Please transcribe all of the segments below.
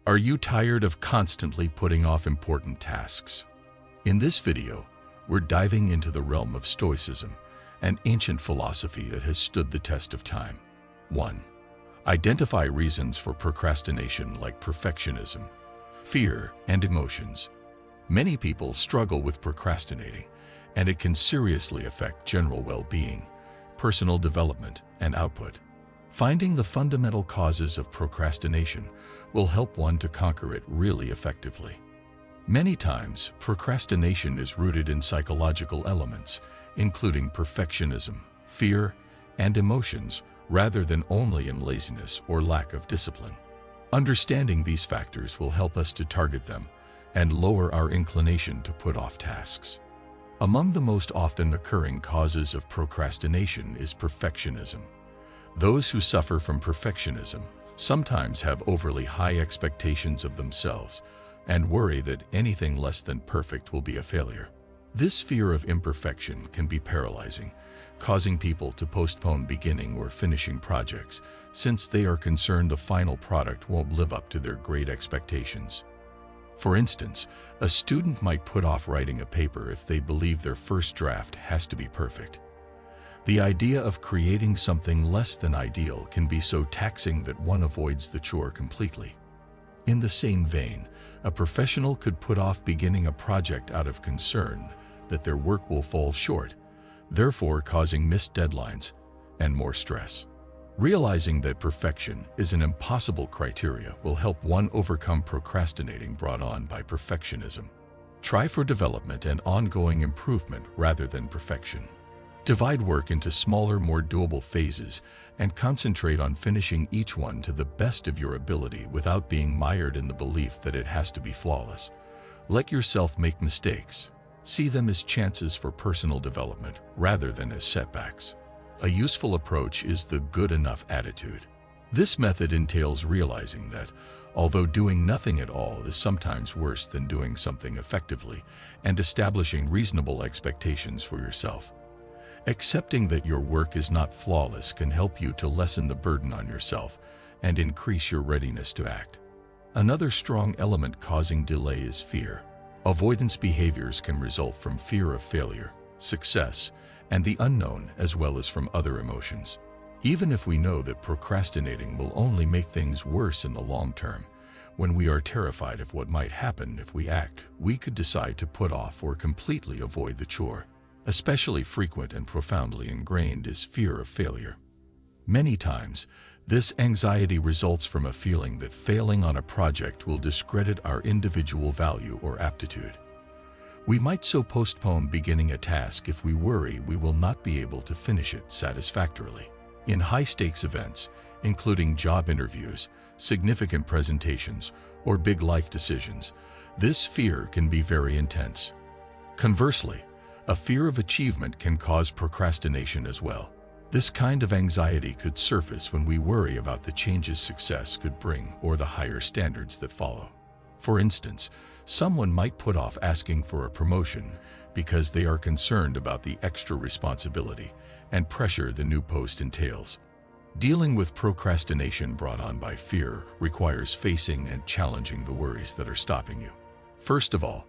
Are you tired of constantly putting off important tasks? In this video, we're diving into the realm of Stoicism, an ancient philosophy that has stood the test of time. 1. Identify reasons for procrastination like perfectionism, fear, and emotions. Many people struggle with procrastinating, and it can seriously affect general well-being, personal development, and output. Finding the fundamental causes of procrastination will help one to conquer it really effectively. Many times, procrastination is rooted in psychological elements, including perfectionism, fear, and emotions, rather than only in laziness or lack of discipline. Understanding these factors will help us to target them and lower our inclination to put off tasks. Among the most often occurring causes of procrastination is perfectionism. Those who suffer from perfectionism sometimes have overly high expectations of themselves and worry that anything less than perfect will be a failure. This fear of imperfection can be paralyzing, causing people to postpone beginning or finishing projects since they are concerned the final product won't live up to their great expectations. For instance, a student might put off writing a paper if they believe their first draft has to be perfect. The idea of creating something less than ideal can be so taxing that one avoids the chore completely. In the same vein, a professional could put off beginning a project out of concern that their work will fall short, therefore causing missed deadlines and more stress. Realizing that perfection is an impossible criteria will help one overcome procrastinating brought on by perfectionism. Try for development and ongoing improvement rather than perfection. Divide work into smaller, more doable phases and concentrate on finishing each one to the best of your ability without being mired in the belief that it has to be flawless. Let yourself make mistakes. See them as chances for personal development rather than as setbacks. A useful approach is the good enough attitude. This method entails realizing that, although doing nothing at all is sometimes worse than doing something effectively, and establishing reasonable expectations for yourself. Accepting that your work is not flawless can help you to lessen the burden on yourself and increase your readiness to act. Another strong element causing delay is fear. Avoidance behaviors can result from fear of failure, success, and the unknown, as well as from other emotions. Even if we know that procrastinating will only make things worse in the long term, when we are terrified of what might happen if we act, we could decide to put off or completely avoid the chore. Especially frequent and profoundly ingrained is fear of failure. Many times, this anxiety results from a feeling that failing on a project will discredit our individual value or aptitude. We might so postpone beginning a task if we worry we will not be able to finish it satisfactorily. In high-stakes events, including job interviews, significant presentations, or big life decisions, this fear can be very intense. Conversely, a fear of achievement can cause procrastination as well. This kind of anxiety could surface when we worry about the changes success could bring or the higher standards that follow. For instance, someone might put off asking for a promotion because they are concerned about the extra responsibility and pressure the new post entails. Dealing with procrastination brought on by fear requires facing and challenging the worries that are stopping you. First of all,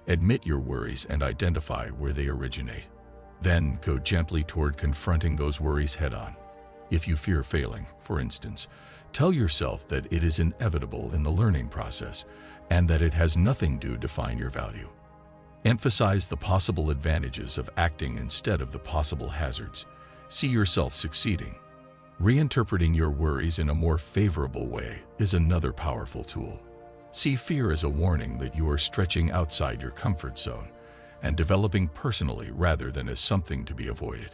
admit your worries and identify where they originate. Then go gently toward confronting those worries head-on. If you fear failing, for instance, tell yourself that it is inevitable in the learning process and that it has nothing to define your value. Emphasize the possible advantages of acting instead of the possible hazards. See yourself succeeding. Reinterpreting your worries in a more favorable way is another powerful tool. See fear as a warning that you are stretching outside your comfort zone and developing personally rather than as something to be avoided.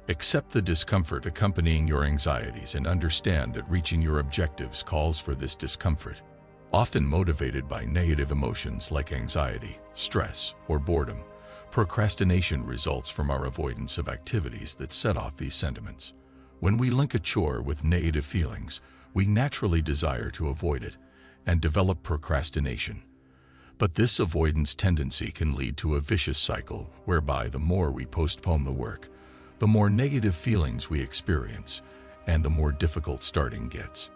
Accept the discomfort accompanying your anxieties and understand that reaching your objectives calls for this discomfort. Often motivated by negative emotions like anxiety, stress, or boredom, procrastination results from our avoidance of activities that set off these sentiments. When we link a chore with negative feelings, we naturally desire to avoid it and develop procrastination. But this avoidance tendency can lead to a vicious cycle whereby the more we postpone the work, the more negative feelings we experience, and the more difficult starting gets.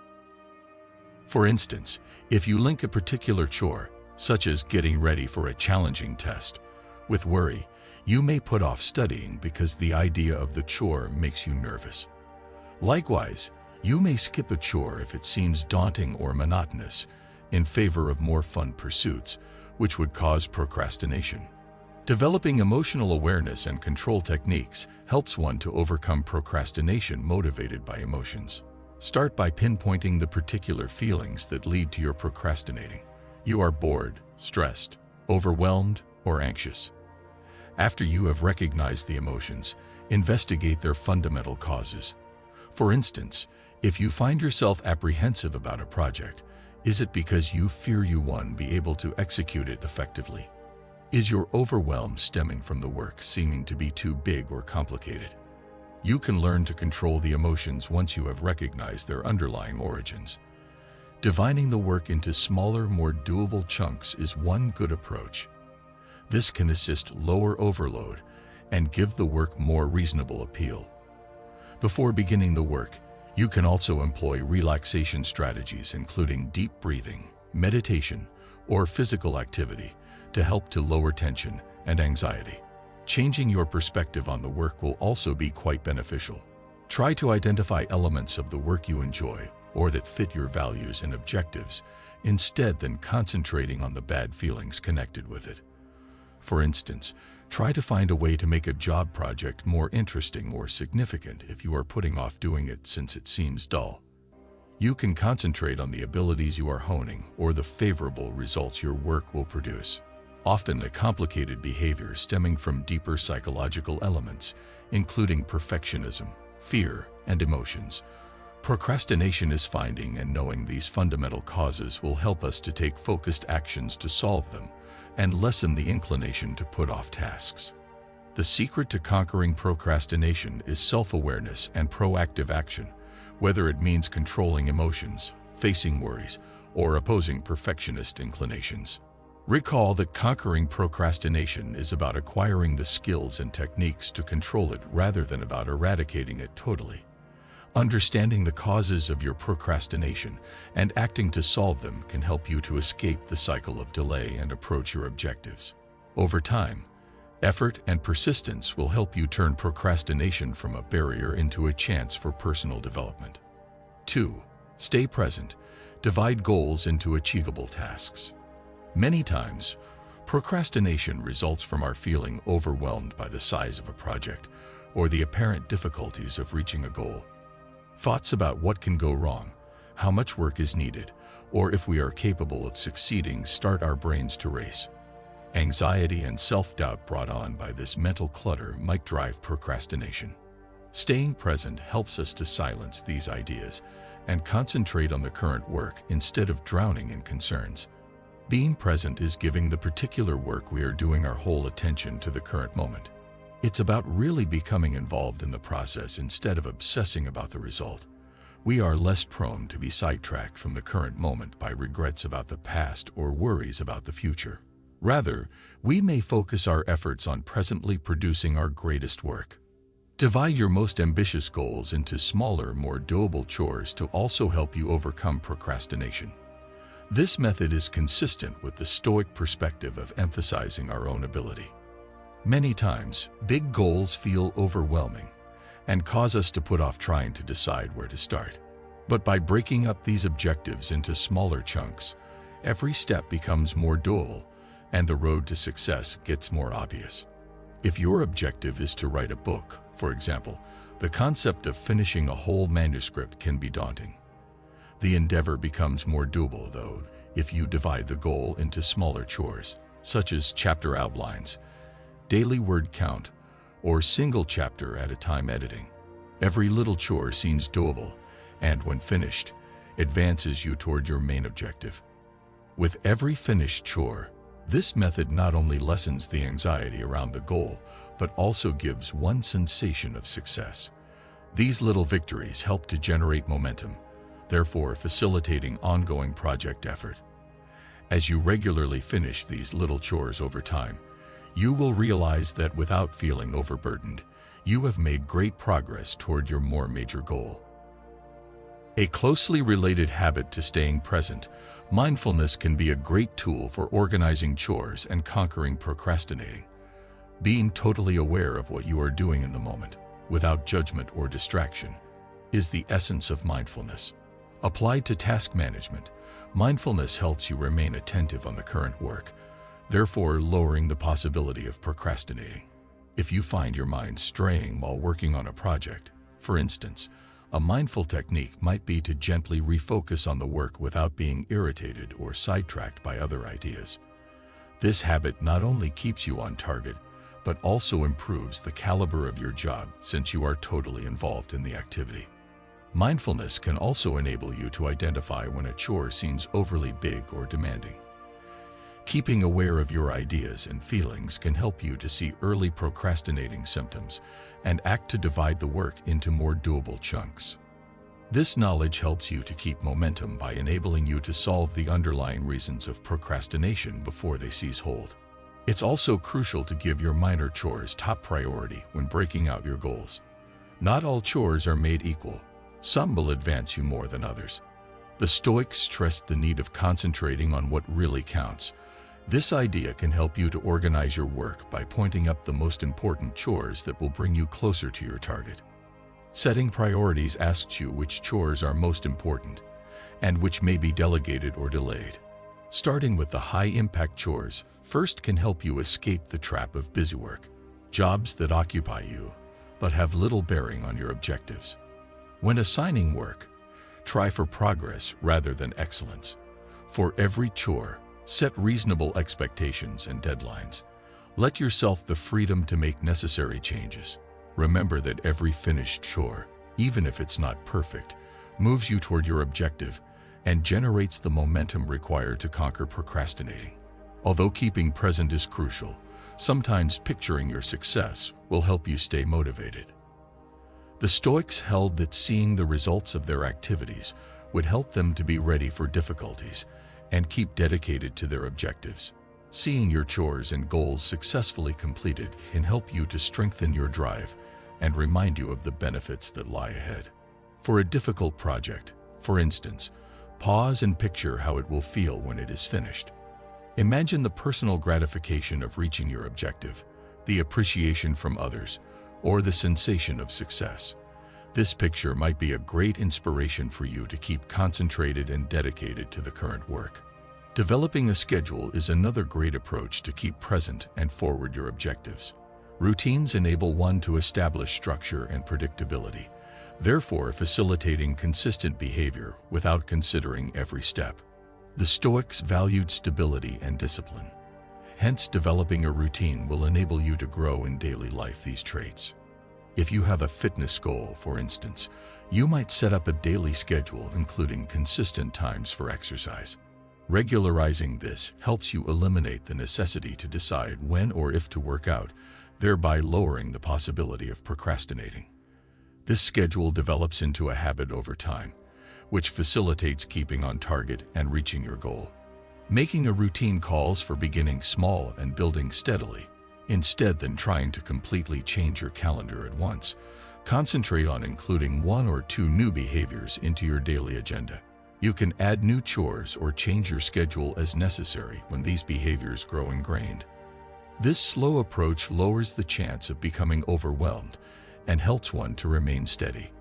For instance, if you link a particular chore, such as getting ready for a challenging test, with worry, you may put off studying because the idea of the chore makes you nervous. Likewise, you may skip a chore if it seems daunting or monotonous, in favor of more fun pursuits, which would cause procrastination. Developing emotional awareness and control techniques helps one to overcome procrastination motivated by emotions. Start by pinpointing the particular feelings that lead to your procrastinating. You are bored, stressed, overwhelmed, or anxious. After you have recognized the emotions, investigate their fundamental causes. For instance, if you find yourself apprehensive about a project, is it because you fear you won't be able to execute it effectively? Is your overwhelm stemming from the work seeming to be too big or complicated? You can learn to control the emotions once you have recognized their underlying origins. Dividing the work into smaller, more doable chunks is one good approach. This can assist lower overload and give the work more reasonable appeal. Before beginning the work, you can also employ relaxation strategies including deep breathing, meditation, or physical activity to help to lower tension and anxiety. Changing your perspective on the work will also be quite beneficial. Try to identify elements of the work you enjoy or that fit your values and objectives, instead than concentrating on the bad feelings connected with it. For instance, try to find a way to make a job project more interesting or significant if you are putting off doing it since it seems dull. You can concentrate on the abilities you are honing or the favorable results your work will produce. Often a complicated behavior stemming from deeper psychological elements, including perfectionism, fear, and emotions. Procrastination is finding and knowing these fundamental causes will help us to take focused actions to solve them and lessen the inclination to put off tasks. The secret to conquering procrastination is self-awareness and proactive action, whether it means controlling emotions, facing worries, or opposing perfectionist inclinations. Recall that conquering procrastination is about acquiring the skills and techniques to control it rather than about eradicating it totally. Understanding the causes of your procrastination and acting to solve them can help you to escape the cycle of delay and approach your objectives. Over time, effort and persistence will help you turn procrastination from a barrier into a chance for personal development. 2. Stay present. Divide goals into achievable tasks. Many times, procrastination results from our feeling overwhelmed by the size of a project or the apparent difficulties of reaching a goal. Thoughts about what can go wrong, how much work is needed, or if we are capable of succeeding start our brains to race. Anxiety and self-doubt brought on by this mental clutter might drive procrastination. Staying present helps us to silence these ideas and concentrate on the current work instead of drowning in concerns. Being present is giving the particular work we are doing our whole attention to the current moment. It's about really becoming involved in the process instead of obsessing about the result. We are less prone to be sidetracked from the current moment by regrets about the past or worries about the future. Rather, we may focus our efforts on presently producing our greatest work. Divide your most ambitious goals into smaller, more doable chores to also help you overcome procrastination. This method is consistent with the Stoic perspective of emphasizing our own ability. Many times, big goals feel overwhelming and cause us to put off trying to decide where to start. But by breaking up these objectives into smaller chunks, every step becomes more doable and the road to success gets more obvious. If your objective is to write a book, for example, the concept of finishing a whole manuscript can be daunting. The endeavor becomes more doable, though, if you divide the goal into smaller chores, such as chapter outlines, daily word count, or single chapter at a time editing. Every little chore seems doable, and when finished, advances you toward your main objective. With every finished chore, this method not only lessens the anxiety around the goal, but also gives one sensation of success. These little victories help to generate momentum, therefore facilitating ongoing project effort. As you regularly finish these little chores over time, you will realize that without feeling overburdened, you have made great progress toward your more major goal. A closely related habit to staying present, mindfulness can be a great tool for organizing chores and conquering procrastinating. Being totally aware of what you are doing in the moment, without judgment or distraction, is the essence of mindfulness. Applied to task management, mindfulness helps you remain attentive on the current work, therefore lowering the possibility of procrastinating. If you find your mind straying while working on a project, for instance, a mindful technique might be to gently refocus on the work without being irritated or sidetracked by other ideas. This habit not only keeps you on target, but also improves the caliber of your job since you are totally involved in the activity. Mindfulness can also enable you to identify when a chore seems overly big or demanding. Keeping aware of your ideas and feelings can help you to see early procrastinating symptoms and act to divide the work into more doable chunks. This knowledge helps you to keep momentum by enabling you to solve the underlying reasons of procrastination before they seize hold. It's also crucial to give your minor chores top priority when breaking out your goals. Not all chores are made equal. Some will advance you more than others. The Stoics stressed the need of concentrating on what really counts. This idea can help you to organize your work by pointing up the most important chores that will bring you closer to your target. Setting priorities asks you which chores are most important and which may be delegated or delayed. Starting with the high-impact chores first can help you escape the trap of busy work, jobs that occupy you but have little bearing on your objectives. When assigning work, try for progress rather than excellence. For every chore, set reasonable expectations and deadlines. Let yourself the freedom to make necessary changes. Remember that every finished chore, even if it's not perfect, moves you toward your objective and generates the momentum required to conquer procrastinating. Although keeping present is crucial, sometimes picturing your success will help you stay motivated. The Stoics held that seeing the results of their activities would help them to be ready for difficulties and keep dedicated to their objectives. Seeing your chores and goals successfully completed can help you to strengthen your drive and remind you of the benefits that lie ahead. For a difficult project, for instance, pause and picture how it will feel when it is finished. Imagine the personal gratification of reaching your objective, the appreciation from others, or the sensation of success. This picture might be a great inspiration for you to keep concentrated and dedicated to the current work. Developing a schedule is another great approach to keep present and forward your objectives. Routines enable one to establish structure and predictability, therefore facilitating consistent behavior without considering every step. The Stoics valued stability and discipline. Hence, developing a routine will enable you to grow in daily life these traits. If you have a fitness goal, for instance, you might set up a daily schedule including consistent times for exercise. Regularizing this helps you eliminate the necessity to decide when or if to work out, thereby lowering the possibility of procrastinating. This schedule develops into a habit over time, which facilitates keeping on target and reaching your goal. Making a routine calls for beginning small and building steadily. Instead than trying to completely change your calendar at once, concentrate on including 1 or 2 new behaviors into your daily agenda. You can add new chores or change your schedule as necessary when these behaviors grow ingrained. This slow approach lowers the chance of becoming overwhelmed and helps one to remain steady.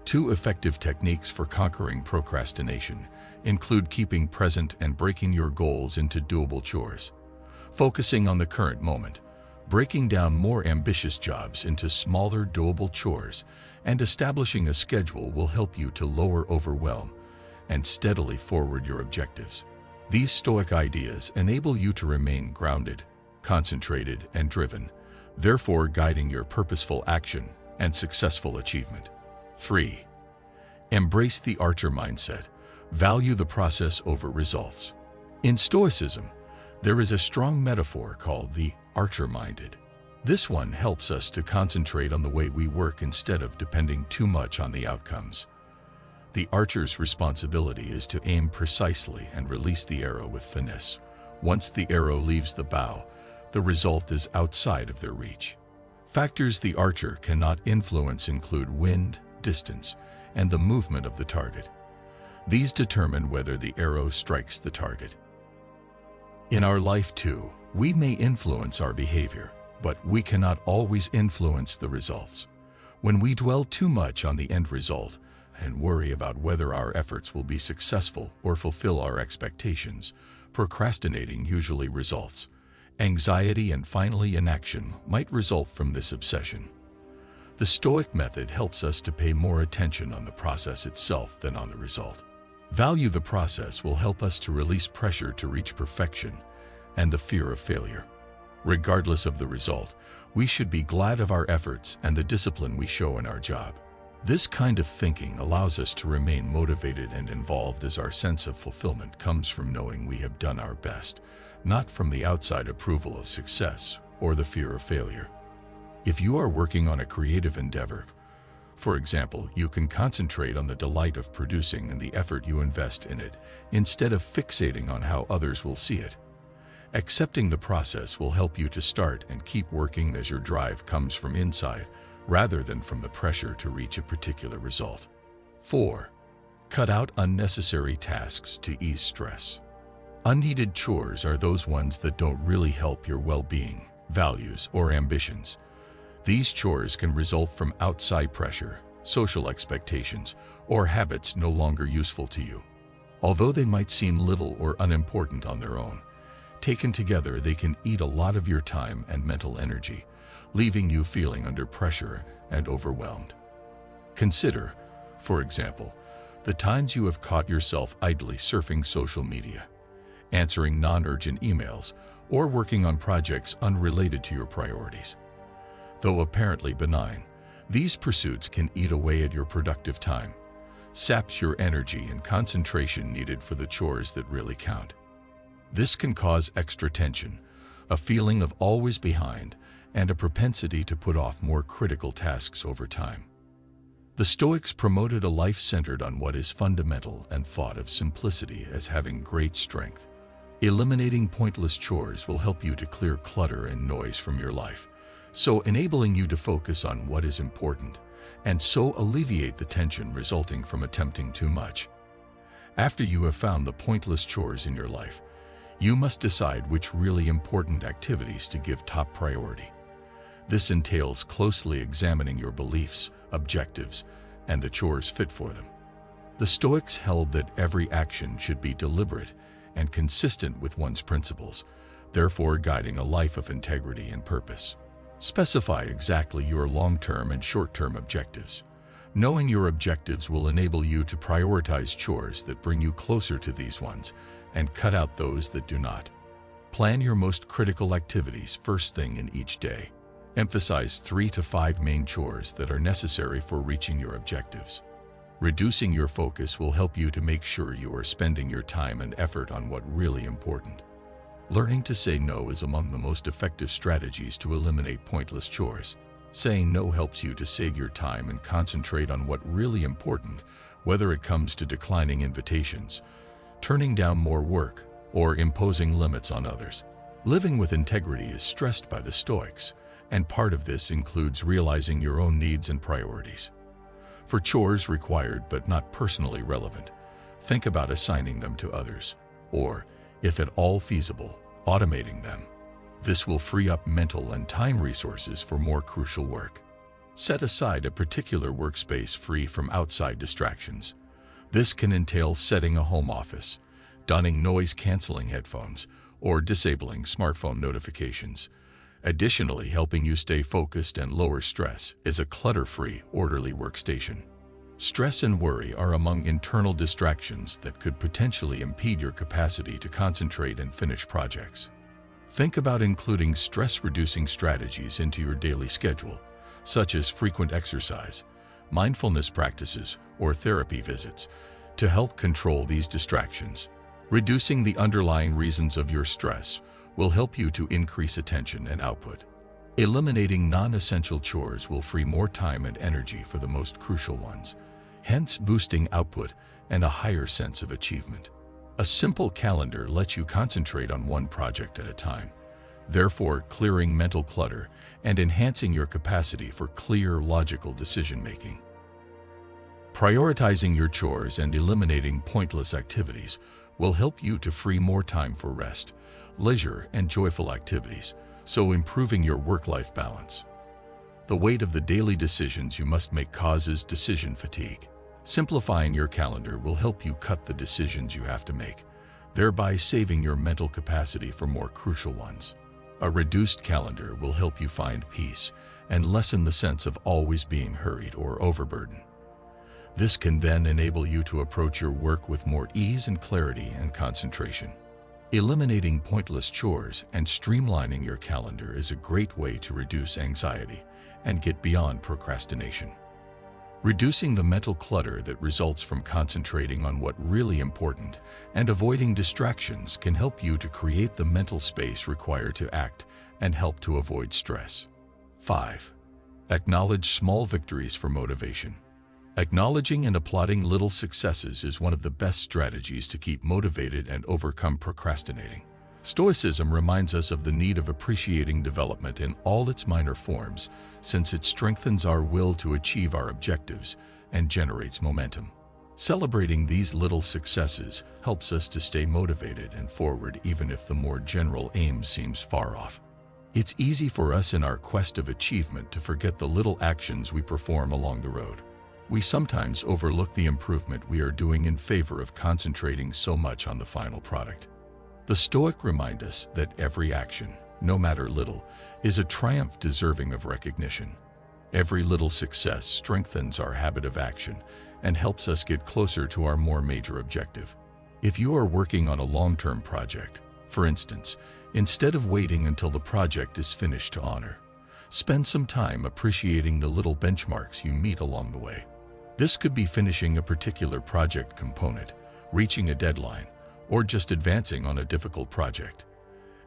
2 effective techniques for conquering procrastination include keeping present and breaking your goals into doable chores. Focusing on the current moment, breaking down more ambitious jobs into smaller, doable chores, and establishing a schedule will help you to lower overwhelm and steadily forward your objectives. These Stoic ideas enable you to remain grounded, concentrated, and driven, therefore guiding your purposeful action and successful achievement. 3. Embrace the archer mindset. Value the process over results. In Stoicism, there is a strong metaphor called the archer-minded. This one helps us to concentrate on the way we work instead of depending too much on the outcomes. The archer's responsibility is to aim precisely and release the arrow with finesse. Once the arrow leaves the bow, the result is outside of their reach. Factors the archer cannot influence include wind, distance, and the movement of the target. These determine whether the arrow strikes the target. In our life too, we may influence our behavior, but we cannot always influence the results. When we dwell too much on the end result and worry about whether our efforts will be successful or fulfill our expectations, procrastinating usually results. Anxiety and finally inaction might result from this obsession. The Stoic method helps us to pay more attention on the process itself than on the result. Value the process will help us to release pressure to reach perfection and the fear of failure. Regardless of the result, we should be glad of our efforts and the discipline we show in our job. This kind of thinking allows us to remain motivated and involved, as our sense of fulfillment comes from knowing we have done our best, not from the outside approval of success or the fear of failure. If you are working on a creative endeavor, for example, you can concentrate on the delight of producing and the effort you invest in it, instead of fixating on how others will see it. Accepting the process will help you to start and keep working, as your drive comes from inside, rather than from the pressure to reach a particular result. 4. Cut out unnecessary tasks to ease stress. Unneeded chores are those ones that don't really help your well-being, values, or ambitions. These chores can result from outside pressure, social expectations, or habits no longer useful to you. Although they might seem little or unimportant on their own, taken together they can eat a lot of your time and mental energy, leaving you feeling under pressure and overwhelmed. Consider, for example, the times you have caught yourself idly surfing social media, answering non-urgent emails, or working on projects unrelated to your priorities. Though apparently benign, these pursuits can eat away at your productive time, saps your energy and concentration needed for the chores that really count. This can cause extra tension, a feeling of always behind, and a propensity to put off more critical tasks over time. The Stoics promoted a life centered on what is fundamental and thought of simplicity as having great strength. Eliminating pointless chores will help you to clear clutter and noise from your life, so enabling you to focus on what is important, and so alleviate the tension resulting from attempting too much. After you have found the pointless chores in your life, you must decide which really important activities to give top priority. This entails closely examining your beliefs, objectives, and the chores fit for them. The Stoics held that every action should be deliberate and consistent with one's principles, therefore guiding a life of integrity and purpose. Specify exactly your long-term and short-term objectives. Knowing your objectives will enable you to prioritize chores that bring you closer to these ones and cut out those that do not. Plan your most critical activities first thing in each day. Emphasize 3 to 5 main chores that are necessary for reaching your objectives. Reducing your focus will help you to make sure you are spending your time and effort on what really important. Learning to say no is among the most effective strategies to eliminate pointless chores. Saying no helps you to save your time and concentrate on what really important, whether it comes to declining invitations, turning down more work, or imposing limits on others. Living with integrity is stressed by the Stoics, and part of this includes realizing your own needs and priorities. For chores required but not personally relevant, think about assigning them to others, or, if at all feasible, automating them. This will free up mental and time resources for more crucial work. Set aside a particular workspace free from outside distractions. This can entail setting a home office, donning noise-canceling headphones, or disabling smartphone notifications. Additionally, helping you stay focused and lower stress is a clutter-free, orderly workstation. Stress and worry are among internal distractions that could potentially impede your capacity to concentrate and finish projects. Think about including stress-reducing strategies into your daily schedule, such as frequent exercise, mindfulness practices, or therapy visits, to help control these distractions. Reducing the underlying reasons of your stress will help you to increase attention and output. Eliminating non-essential chores will free more time and energy for the most crucial ones, hence boosting output and a higher sense of achievement. A simple calendar lets you concentrate on one project at a time, therefore clearing mental clutter and enhancing your capacity for clear, logical decision-making. Prioritizing your chores and eliminating pointless activities will help you to free more time for rest, leisure, and joyful activities, so improving your work-life balance. The weight of the daily decisions you must make causes decision fatigue. Simplifying your calendar will help you cut the decisions you have to make, thereby saving your mental capacity for more crucial ones. A reduced calendar will help you find peace and lessen the sense of always being hurried or overburdened. This can then enable you to approach your work with more ease and clarity and concentration. Eliminating pointless chores and streamlining your calendar is a great way to reduce anxiety and get beyond procrastination. Reducing the mental clutter that results from concentrating on what's really important and avoiding distractions can help you to create the mental space required to act and help to avoid stress. 5. Acknowledge small victories for motivation. Acknowledging and applauding little successes is one of the best strategies to keep motivated and overcome procrastinating. Stoicism reminds us of the need of appreciating development in all its minor forms, since it strengthens our will to achieve our objectives and generates momentum. Celebrating these little successes helps us to stay motivated and forward even if the more general aim seems far off. It's easy for us in our quest of achievement to forget the little actions we perform along the road. We sometimes overlook the improvement we are doing in favor of concentrating so much on the final product. The Stoic remind us that every action, no matter little, is a triumph deserving of recognition. Every little success strengthens our habit of action and helps us get closer to our more major objective. If you are working on a long-term project, for instance, instead of waiting until the project is finished to honor, spend some time appreciating the little benchmarks you meet along the way. This could be finishing a particular project component, reaching a deadline, or just advancing on a difficult project.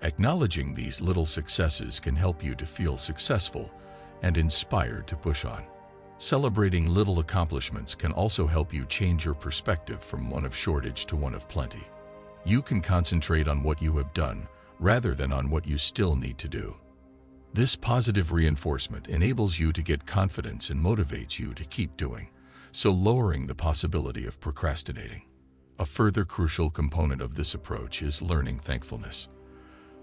Acknowledging these little successes can help you to feel successful and inspired to push on. Celebrating little accomplishments can also help you change your perspective from one of shortage to one of plenty. You can concentrate on what you have done rather than on what you still need to do. This positive reinforcement enables you to get confidence and motivates you to keep doing, so lowering the possibility of procrastinating. A further crucial component of this approach is learning thankfulness.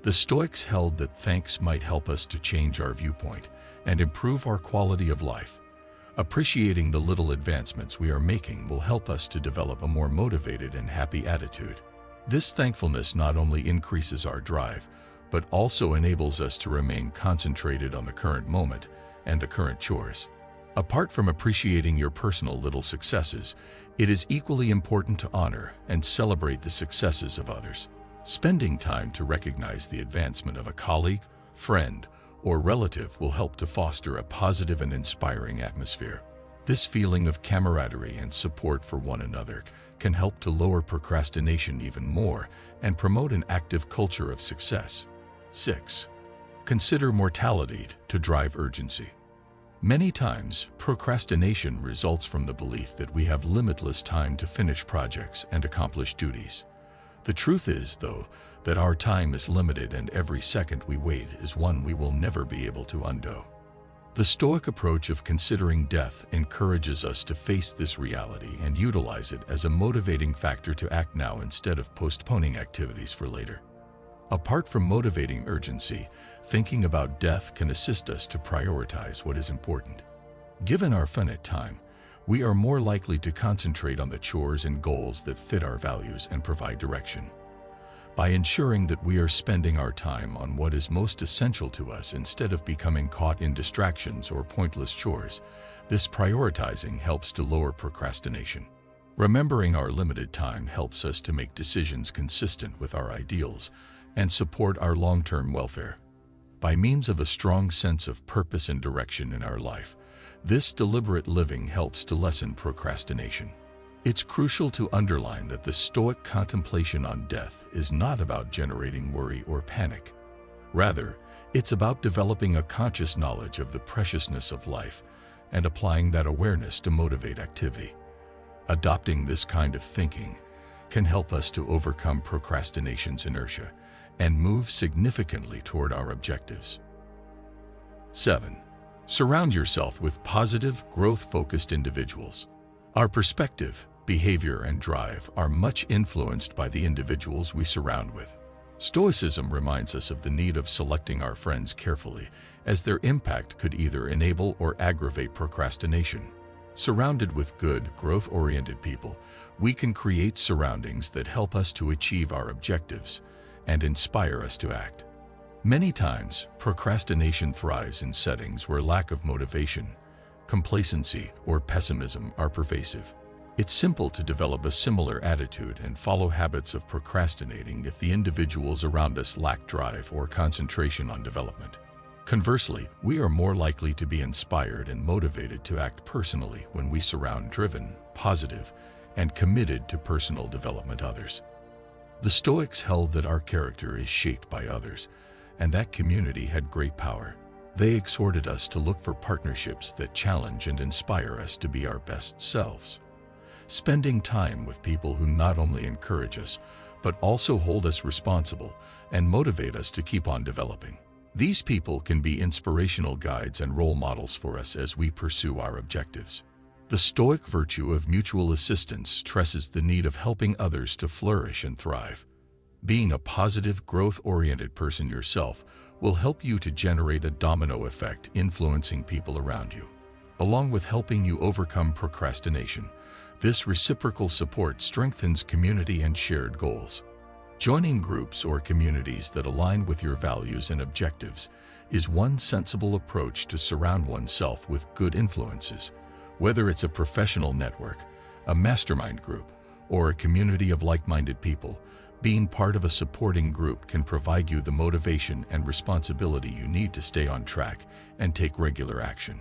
The Stoics held that thanks might help us to change our viewpoint and improve our quality of life. Appreciating the little advancements we are making will help us to develop a more motivated and happy attitude. This thankfulness not only increases our drive, but also enables us to remain concentrated on the current moment and the current chores. Apart from appreciating your personal little successes, it is equally important to honor and celebrate the successes of others. Spending time to recognize the advancement of a colleague, friend, or relative will help to foster a positive and inspiring atmosphere. This feeling of camaraderie and support for one another can help to lower procrastination even more and promote an active culture of success. 6. Consider mortality to drive urgency. Many times, procrastination results from the belief that we have limitless time to finish projects and accomplish duties. The truth is, though, that our time is limited and every second we wait is one we will never be able to undo. The Stoic approach of considering death encourages us to face this reality and utilize it as a motivating factor to act now instead of postponing activities for later. Apart from motivating urgency, thinking about death can assist us to prioritize what is important. Given our finite time, we are more likely to concentrate on the chores and goals that fit our values and provide direction. By ensuring that we are spending our time on what is most essential to us instead of becoming caught in distractions or pointless chores, this prioritizing helps to lower procrastination. Remembering our limited time helps us to make decisions consistent with our ideals and support our long-term welfare. By means of a strong sense of purpose and direction in our life, this deliberate living helps to lessen procrastination. It's crucial to underline that the Stoic contemplation on death is not about generating worry or panic. Rather, it's about developing a conscious knowledge of the preciousness of life and applying that awareness to motivate activity. Adopting this kind of thinking can help us to overcome procrastination's inertia and move significantly toward our objectives. 7. Surround yourself with positive, growth-focused individuals. Our perspective, behavior, and drive are much influenced by the individuals we surround with. Stoicism reminds us of the need of selecting our friends carefully, as their impact could either enable or aggravate procrastination. Surrounded with good, growth-oriented people, we can create surroundings that help us to achieve our objectives and inspire us to act. Many times, procrastination thrives in settings where lack of motivation, complacency, or pessimism are pervasive. It's simple to develop a similar attitude and follow habits of procrastinating if the individuals around us lack drive or concentration on development. Conversely, we are more likely to be inspired and motivated to act personally when we surround driven, positive, and committed to personal development others. The Stoics held that our character is shaped by others, and that community had great power. They exhorted us to look for partnerships that challenge and inspire us to be our best selves. Spending time with people who not only encourage us, but also hold us responsible and motivate us to keep on developing. These people can be inspirational guides and role models for us as we pursue our objectives. The Stoic virtue of mutual assistance stresses the need of helping others to flourish and thrive. Being a positive, growth-oriented person yourself will help you to generate a domino effect influencing people around you. Along with helping you overcome procrastination, this reciprocal support strengthens community and shared goals. Joining groups or communities that align with your values and objectives is one sensible approach to surround oneself with good influences. Whether it's a professional network, a mastermind group, or a community of like-minded people, being part of a supporting group can provide you the motivation and responsibility you need to stay on track and take regular action.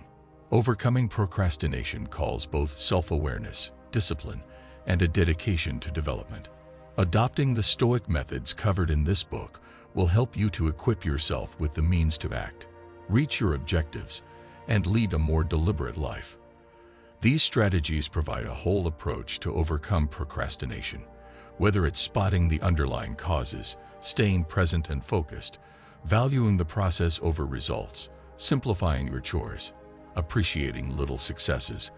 Overcoming procrastination calls both self-awareness, discipline, and a dedication to development. Adopting the Stoic methods covered in this book will help you to equip yourself with the means to act, reach your objectives, and lead a more deliberate life. These strategies provide a whole approach to overcome procrastination, whether it's spotting the underlying causes, staying present and focused, valuing the process over results, simplifying your chores, appreciating little successes,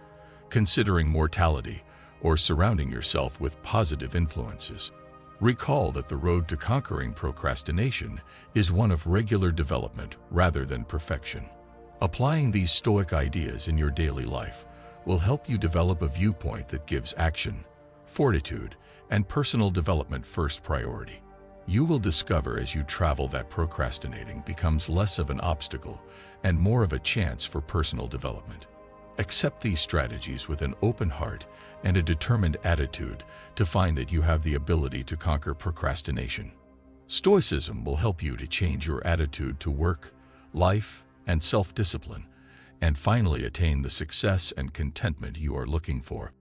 considering mortality, or surrounding yourself with positive influences. Recall that the road to conquering procrastination is one of regular development rather than perfection. Applying these Stoic ideas in your daily life will help you develop a viewpoint that gives action, fortitude, and personal development first priority. You will discover as you travel that procrastinating becomes less of an obstacle and more of a chance for personal development. Accept these strategies with an open heart and a determined attitude to find that you have the ability to conquer procrastination. Stoicism will help you to change your attitude to work, life, and self-discipline, and finally attain the success and contentment you are looking for.